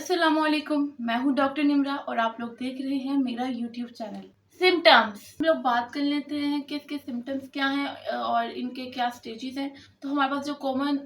अस्सलामुअलैकुम, मैं हूँ डॉक्टर निम्रा और आप लोग देख रहे हैं मेरा यूट्यूब चैनल। सिम्टम्स हम लोग बात कर लेते हैं कि इसके सिम्टम्स क्या हैं और इनके क्या स्टेजेस हैं। तो हमारे पास जो कॉमन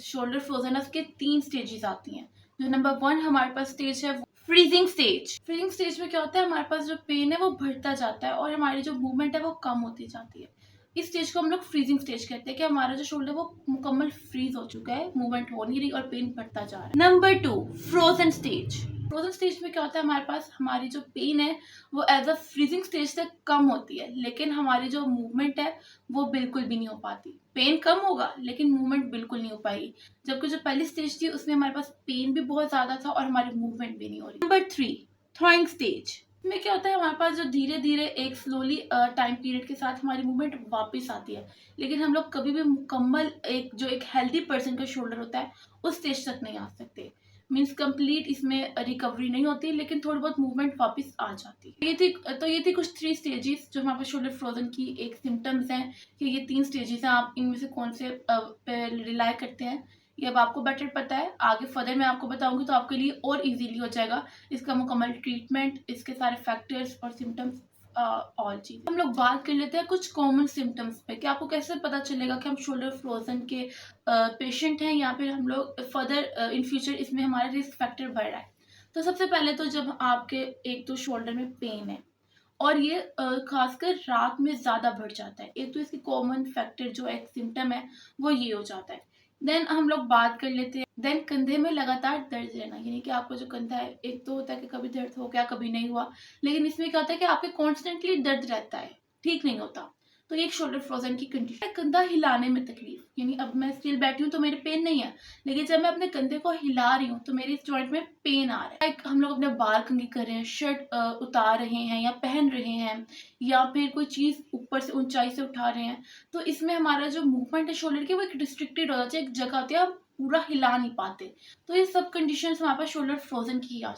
शोल्डर फ्रोजन है उसके 3 स्टेजेस आती हैं। जो नंबर 1 हमारे पास स्टेज है फ्रीजिंग स्टेज। फ्रीजिंग स्टेज में क्या होता है, हमारे पास जो पेन है वो बढ़ता जाता है और हमारी जो मूवमेंट है वो कम होती जाती है। इस स्टेज को हम लोग फ्रीजिंग स्टेज कहते हैं कि हमारा जो शोल्डर वो मुकम्मल फ्रीज हो चुका है, मूवमेंट हो नहीं रही और पेन बढ़ता जा रहा है। Number 2 frozen stage. Frozen stage में क्या होता है, हमारे पास हमारी जो पेन है वो एज अ फ्रीजिंग स्टेज से कम होती है, लेकिन हमारी जो मूवमेंट है वो बिल्कुल भी नहीं हो पाती। पेन कम होगा लेकिन मूवमेंट बिल्कुल नहीं हो पाएगी। जबकि जो पहली स्टेज थी उसमें हमारे पास पेन भी बहुत ज्यादा था और हमारी मूवमेंट भी नहीं हो रही। नंबर 3 थ्रोइंग स्टेज में क्या होता है, हमारे पास जो धीरे धीरे एक स्लोली टाइम पीरियड के साथ हमारी मूवमेंट वापस आती है, लेकिन हम लोग कभी भी मुकम्मल एक हेल्दी पर्सन का शोल्डर होता है उस स्टेज तक नहीं आ सकते। मीन्स कंप्लीट इसमें रिकवरी नहीं होती, लेकिन थोड़ी बहुत मूवमेंट वापस आ जाती है। ये थी कुछ 3 स्टेजेस जो हमारे पास शोल्डर फ्रोजन की एक सिम्टम्स हैं कि ये 3 स्टेजेस हैं। आप इनमें से कौन से पे रिलाई करते हैं ये अब आपको बेटर पता है। आगे फर्दर मैं आपको बताऊंगी तो आपके लिए और इजीली हो जाएगा इसका मुकम्मल ट्रीटमेंट, इसके सारे फैक्टर्स और सिम्टम्स, ऑल चीज। हम लोग बात कर लेते हैं कुछ कॉमन सिम्टम्स पे कि आपको कैसे पता चलेगा कि हम शोल्डर फ्रोजन के पेशेंट हैं या फिर हम लोग फर्दर इन फ्यूचर इसमें हमारा रिस्क फैक्टर बढ़ रहा है। तो सबसे पहले तो जब आपके एक तो शोल्डर में पेन है और ये खासकर रात में ज्यादा बढ़ जाता है, एक तो इसकी कॉमन फैक्टर जो एक सिम्टम है वो ये हो जाता है। देन हम लोग बात कर लेते हैं देन कंधे में लगातार दर्द रहना, यानी कि आपका जो कंधा है, एक तो होता है कि कभी दर्द हो गया कभी नहीं हुआ, लेकिन इसमें क्या होता है कि आपके कॉन्स्टेंटली दर्द रहता है, ठीक नहीं होता। तो ये एक शोल्डर फ्रोजन की कंडीशन है। कंधा हिलाने में तकलीफ, यानी अब मैं स्टिल बैठी हूँ तो मेरे पेन नहीं है, लेकिन जब मैं अपने कंधे को हिला रही हूँ तो मेरे इस जॉइंट में पेन आ रहा है। लाइक हम लोग अपने बाल कंघी कर रहे हैं, शर्ट उतार रहे हैं या पहन रहे हैं, या फिर कोई चीज ऊपर से ऊंचाई से उठा रहे हैं, तो इसमें हमारा जो मूवमेंट है शोल्डर की वो एक रिस्ट्रिक्टेड हो जाता है, एक जगह होती है, हम पूरा हिला नहीं पाते। तो ये सब कंडीशंस हमारे पास शोल्डर फ्रोजन की ही आ